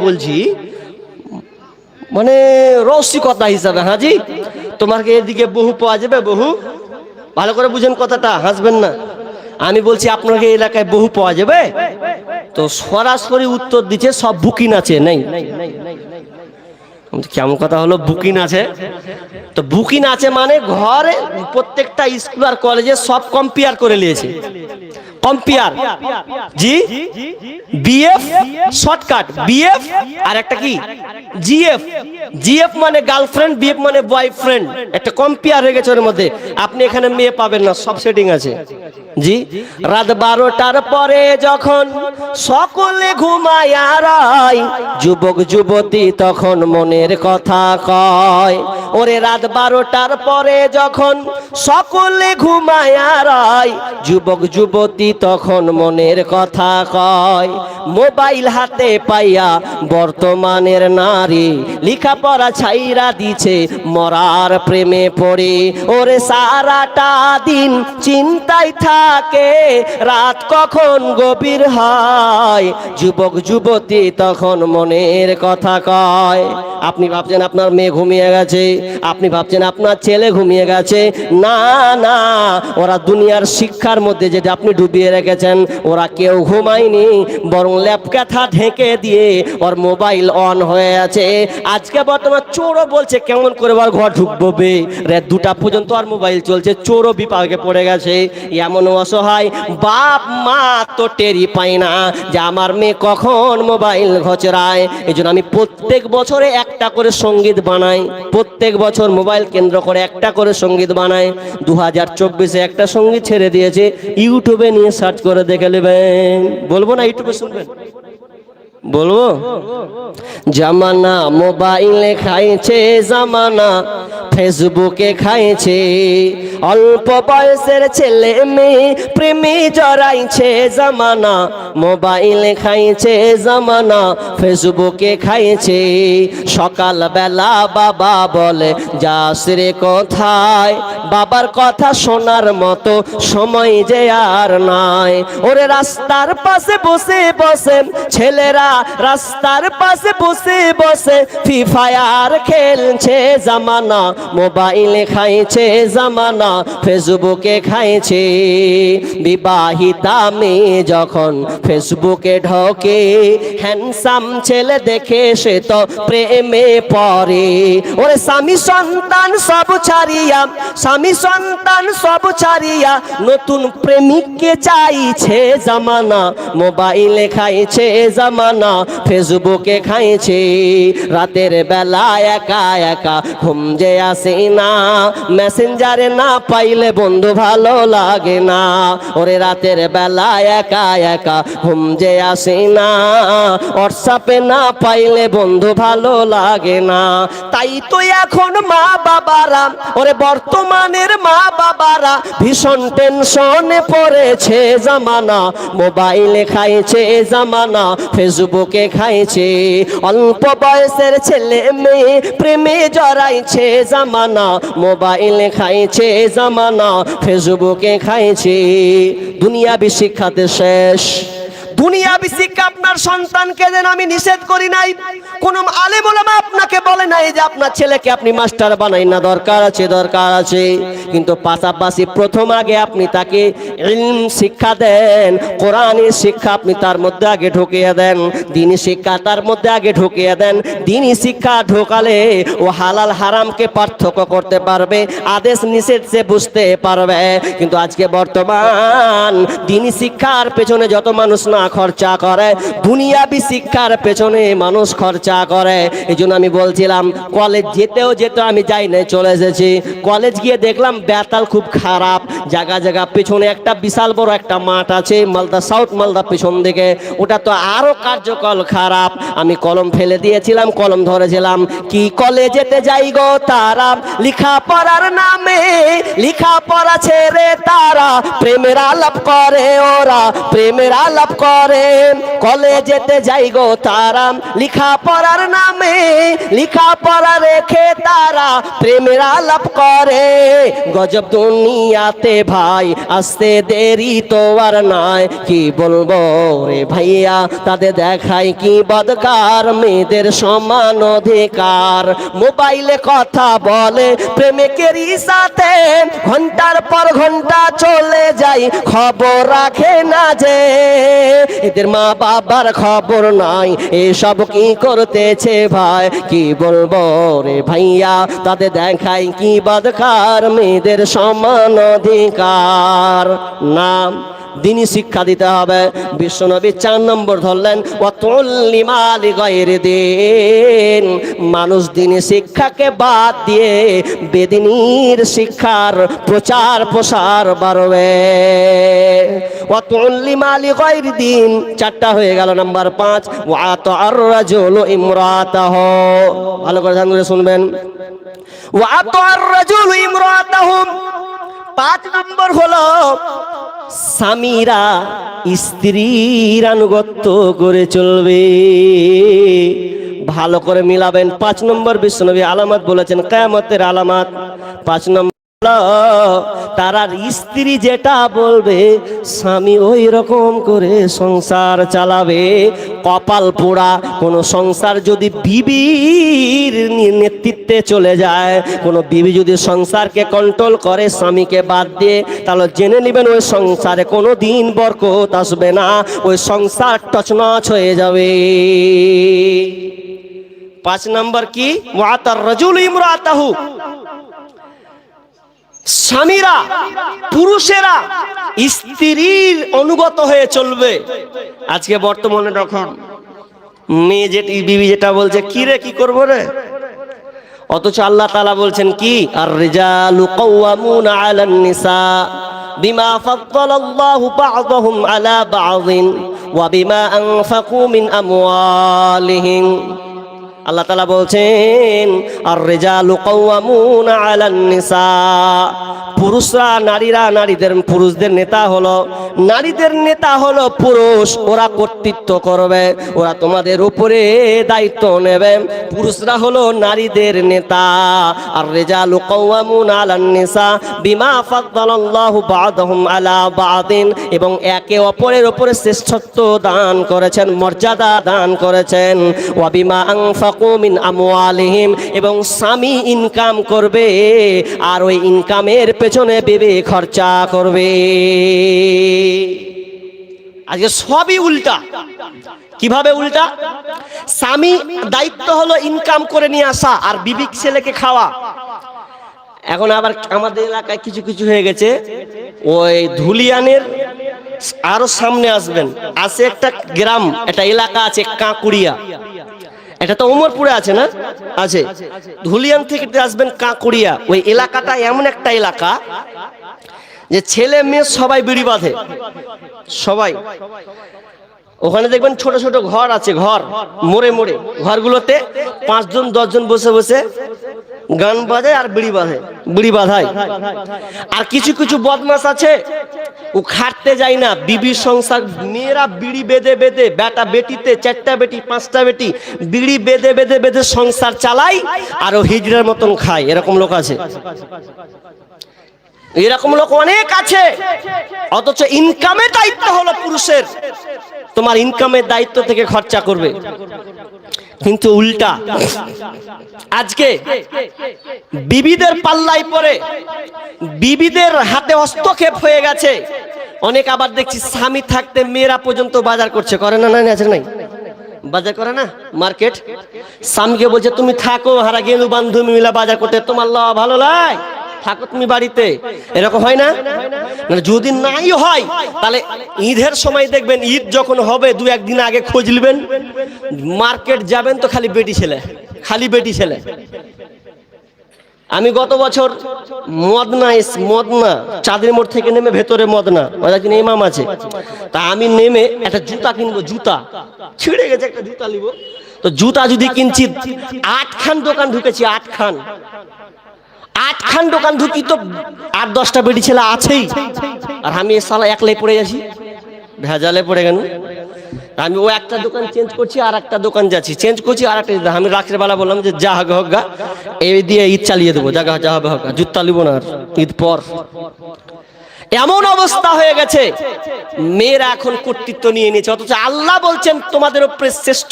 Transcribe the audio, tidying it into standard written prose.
বলছি মানে রসিকতা হিসাবে, হ্যাঁ জি, তোমার কি এদিকে বহু পাওয়া যাবে? বহু ভালো করে বুঝেন কথাটা, হাসবেন না। আমি বলছি আপনাকে এলাকায় বহু পাওয়া যাবে? তো সরাসরি উত্তর দিচ্ছে সব বুকিং আছে। নেই। কেমন কথা হলো? বুকিং আছে। তো বুকিং আছে মানে ঘরে প্রত্যেকটা স্কুল আর কলেজে সব কম্পেয়ার করে নিয়েছে। কম্পেয়ার জি, বিএফ শর্টকাট, বিএফ আর একটা কি জিএফ। জিএফ মানে গার্লফ্রেন্ড, বিএফ মানে বয়ফ্রেন্ড। একটা কম্পেয়ার হয়ে গেছে ওর মধ্যে। আপনি এখানে মেয়ে পাবেন না, সব সেটিং আছে জি। রাত 12টার পরে যখন সকলে ঘুমায় আরাই, যুবক যুবতী তখন মনের কথা কয়। ওরে রাত 12টার পরে যখন সকলে ঘুমায় আরাই, যুবক যুবতী তখন মনের কথা কয়। মোবাইল হাতে পাইয়া বর্তমানের নারী লেখাপড়া ছাইরা দিছে মরার প্রেমে পড়ে। ওরে সারাটা দিন চিন্তায় থাকে, রাত কখন গভীর হয়, যুবক যুবতী তখন মনের কথা কয়। আপনি ভাবছেন আপনার মেয়ে ঘুমিয়ে গেছে, আপনি ভাবছেন আপনার ছেলে ঘুমিয়ে গেছে। না না, ওরা দুনিয়ার শিক্ষার মধ্যে যেটা আপনি ডুবিয়ে রেখেছেন, ওরা কেউ ঘুমায়নি, বরং ল্যাপ কাঁথা ঢেকে দিয়ে ওর মোবাইল অন হয়ে আছে। আজকে বর্তমান চোরও বলছে কেমন করে ওর ঘর ঢুকবো বে, রাত 2টা পর্যন্ত আর মোবাইল চলছে। চোরও বিপাকে পড়ে গেছে। এমন অসহায় বাপ মা তো টেরি পায় না যে আমার মেয়ে কখন মোবাইল ঘচরায়। এই জন্য আমি প্রত্যেক বছরে একটা করে সঙ্গীত বানাই, প্রত্যেক বছর মোবাইল কেন্দ্র করে একটা করে সঙ্গীত বানাই। 2024-এ একটা সঙ্গীত ছেড়ে দিয়েছে, ইউটিউবে নিয়ে সার্চ করে দেখে নেবেন। বলবো না ইউটিউবে শুনবেন? বলবো। জামানা মোবাইলে খাইছে, জামানা ফেসবুকে খাইছে, অল্প বয়সের ছেলে মেয়ে প্রেমে জড়াইছে। জামানা মোবাইলে খাইছে, জামানা ফেসবুকে খাইছে। সকাল বেলা বাবা বলে যাস রে কোথায়, বাবার কথা শোনার মতো সময় যে আর নাই। ওরে রাস্তার পাশে বসে বসে ছেলেরা, রাস্তার পাশে বসে বসে ফ্রি ফায়ার খেলছে। জামানা মোবাইলে খাইছে, জামানা ফেসবুকে খাইছে। বিবাহিতা মেয়ে যখন ফেসবুকে ঢোকে, হ্যান্ডসাম ছেলে দেখে সে তো প্রেমে পড়ে। ওরে স্বামী সন্তান সব ছাড়িয়া, স্বামী সন্তান সব ছাড়িয়া নতুন প্রেমিককে চাইছে। জামানা মোবাইলে খাইছে, জামানা ফেসবুকে খাইছে। রাতের বেলা একা একা ঘুম যে আসে না, মেসেঞ্জারে না পাইলে বন্ধু ভালো লাগে না। ওরে রাতের বেলা একা একা ঘুম যে আসে না, হোয়াটসঅ্যাপে না পাইলে বন্ধু ভালো লাগে না। তাই তো এখন মা বাবারা, ওরে বর্তমানের মা বাবারা ভীষণ টেনশনে পড়েছে। জামানা মোবাইলে খাইছে, জামানা ফেসবুকে খাইছে, অল্প বয়সের ছেলে মেয়ে প্রেমে জড়াইছে। জামানা মোবাইলে খাইছে, জামানা ফেসবুকে খাইছে। দুনিয়াবি শিক্ষাতে শেষ। দুনিয়াবি শিক্ষা আপনার সন্তানকে দেন, আমি নিষেধ করি নাই। কোন আলেম ওলামা আপনাকে বলে নাই যে আপনার ছেলেকে আপনি মাস্টার বানাই না, দরকার আছে, দরকার আছে, কিন্তু পাশাপাশি প্রথম আগে আপনি তাকে ইলম শিক্ষা দেন, কোরআনের শিক্ষা আপনি তার মধ্যে আগে ঢুকিয়ে দেন, দ্বীনি শিক্ষা তার মধ্যে আগে ঢুকিয়ে দেন। দ্বীনি শিক্ষা ঢোকালে ও হালাল হারামকে পার্থক্য করতে পারবে, আদেশ নিষেধ সে বুঝতে পারবে। কিন্তু আজকে বর্তমান দ্বীনি শিক্ষার পেছনে যত মানুষ না খরচা করে, দুনিয়াবি শিক্ষার পেছনে মানুষ খরচা করে। এই জন্য আমি বলছিলাম কলেজ যেতেও আমি যাই না, চলে এসেছি। কলেজ গিয়ে দেখলাম বেতাল খুব খারাপ, জায়গা জায়গা পেছনে একটা বিশাল বড় একটা মাঠ আছে, মালদা সাউথ মালদা পেছন দিকে, ওটা তো আরো কার্যকর খারাপ। আমি কলম ফেলে দিয়েছিলাম, কলম ধরেছিলাম, কি কলেজেতে যাই গো তারা, লেখা পড়ার নামে লেখা পড়া ছেড়ে তারা প্রেমের আলাপ করে, ওরা প্রেমের আলাপ করে। করে কলেজেতে যাই গো তারা লিখা পড়ার নামে লিখা পড়া রেখে তারা প্রেমের আলাপ করে গজব দুনিয়াতে ভাই আসতে দেরি তো আর নাই কি বলবো রে ভাইয়া তাদের দেখায় কি বদকার মেয়েদের সমান অধিকার মোবাইলে কথা বলে প্রেমিকেরই সাথে ঘন্টার পর ঘন্টা চলে যায় খবর রাখে না যে এদের মা বাবার খবর নাই এসব কি করতেছে ভাই কি বলবো রে ভাইয়া তাদের দেখায় কি বদকার মেয়েদের সমান অধিকার নাম দিনী শিক্ষা দিতে হবে বিশ্বনবী 4 নম্বর ধরলেন ওয়াতুল্লিমালি গায়রি দিন মানুষ দিনী শিক্ষাকে বাদ দিয়ে বেদিনীর শিক্ষার প্রচার প্রসার বাড়বে ওয়াতুল্লিমালি গায়রি দিন 4টা হয়ে গেল নাম্বার 5 ওয়াতার রাজুলু ইমরাতাহু ভালো করে ধ্যান করে শুনবেন ওয়াতার রাজুলু ইমরাতাহু 5 নম্বর হলো স্বামীরা স্ত্রীর আনুগত্য করে চলবে ভালো করে মিলাবেন 5 নম্বর বিশ্বনবী আলামত বলেছেন কিয়ামতের আলামত 5 নম্বর তারা স্ত্রী যেটা বলবে স্বামী ওই রকম করে সংসার চালাবে কপাল পোড়া কোন সংসার যদি বিবির নেতৃত্বে চলে যায় কোন বিবি যদি সংসারকে কন্ট্রোল করে স্বামীকে বাদ দিয়ে তাহলে জেনে নেবেন ওই সংসারে কোনো দিন বরকত আসবে না ওই সংসার তছনছ হয়ে যাবে 5 নম্বর কি ওয়াতার রাজুল ইমরাতাহু স্বামীরা পুরুষেরা স্ত্রীর অনুগত হয়ে চলবে আজকে বর্তমানে যখন মেয়ে যেটি বিবি যেটা বলছে কি রে কি করবো রে অথচ আল্লাহ তাআলা বলছেন কি আর রিজালু কাওয়ামুনা আলান নিসা বিমা ফাদ্দালাল্লাহু বা'দাহুম আলা বা'দিন ওয়া বিমা আনফাকু মিন আমওয়ালিহিম আল্লাহ তাআলা বলছেন আর রিজালু কাওয়ামুনা আলান নিসা পুরুষরা নারীরা পুরুষদের নেতা হলো নারীদের নেতা হলো পুরুষ ওরা কর্তৃত্ব করবে ওরা তোমাদের উপরে দায়িত্ব নেবে পুরুষরা হলো নারীদের নেতা আর রিজালু কাওয়ামুনা আলান নিসা বিমা ফাদ্দালাল্লাহু বা'দাহুম আলা বা'দিন এবং একে অপরের উপরে শ্রেষ্ঠত্ব দান করেছেন মর্যাদা দান করেছেন ওয়া বিমা আনফাকু মিন আমওয়ালিহিম এবং স্বামী ইনকাম করবে আর ওই ইনকামের পেছনে বিবি খরচা করবে আজকে সবই উল্টা কিভাবে উল্টা স্বামী দায়িত্ব হলো ইনকাম করে নিয়ে আসা আর বিবি ছেলেকে খাওয়া এখন আবার আমাদের এলাকায় কিছু কিছু হয়ে গেছে ওই ধুলিয়ানের আরো সামনে আসবেন আছে একটা গ্রাম একটা এলাকা আছে কাঁকুড়িয়া এটা তো ওমরপুরে আছে না আছে ধুলিয়ান থেকে আসবেন কাঁকুড়িয়া ওই এলাকাটা এমন একটা এলাকা যে ছেলে মেয়ে সবাই বিড়ি বাঁধে সবাই ওখানে দেখবেন ছোট ছোট ঘর আছে ঘর মোড়ে মোড়ে ঘরগুলোতে 5 জন 10 জন বসে বসে গান বাজায় আর বিড়ি বাঁধায় আর কিছু কিছু বদমাশ আছে ও খাটতে যায় না বিবির সংসার মেয়েরা বিড়ি বেঁধে বেঁধে বেটা বেটিতে 4টা বেটি 5টা বেটি বিড়ি বেঁধে বেঁধে বেঁধে সংসার চালায় আর ও হিজড়ার মতন খায় এরকম লোক আছে এরকম লোক অনেক আছে অথচ ইনকামের দায়িত্ব হলো পুরুষের তোমার ইনকামের দায়িত্ব থেকে খরচা করবে কিন্তু উল্টা আজকে বিবিদের পাল্লায় পড়ে বিবিদের হাতে হস্তক্ষেপ হয়ে গেছে অনেক আবার দেখছি স্বামী থাকতে মেয়েরা পর্যন্ত বাজার করছে করে না নাই আছে নাই বাজার করে না মার্কেট স্বামীকে বলছে তুমি থাকো হারা গেলু বান্ধবী মিলা বাজার করতে তোমার ভালো লাগে থাকো তুমি বাড়িতে এরকম হয় না যদি নাই হয় তাহলে ঈদের সময় দেখবেন ঈদ যখন হবে 2-1 দিন আগে খোঁজ নেবেন মার্কেট যাবেন তো খালি বেটি ছেলে আমি গত বছর মদনা চাঁদের মোড় থেকে নেমে ভেতরে মদনা ওখানে ইমাম আছে তা আমি নেমে একটা জুতা কিনবো জুতা ছিঁড়ে গেছে একটা জুতা নিব তো জুতা যদি কিনছি 8 খান দোকান ঢুকেছি 8 খান দোকান ঢুকি তো 8-10টা বেটি ছেলে আছেই আর আমি শালা একলাই পড়ে যাচ্ছি ভেজালে পড়ে গেল আমি ও একটা দোকান চেঞ্জ করছি আর একটা দোকান যাচ্ছি, চেঞ্জ করছি আর একটা, আমি রাত্রে বেলা বললাম যে যা হবে হোক গা, এই দিয়ে ঈদ চালিয়ে দেবো, জায়গা যা হবে হোক, জুতা লিব না আর ঈদ পর। এমন অবস্থা হয়ে গেছে, মেয়েরা এখন কর্তৃত্ব নিয়ে নিয়েছে, অথচ আল্লাহ বলছেন তোমাদের উপরে শ্রেষ্ঠ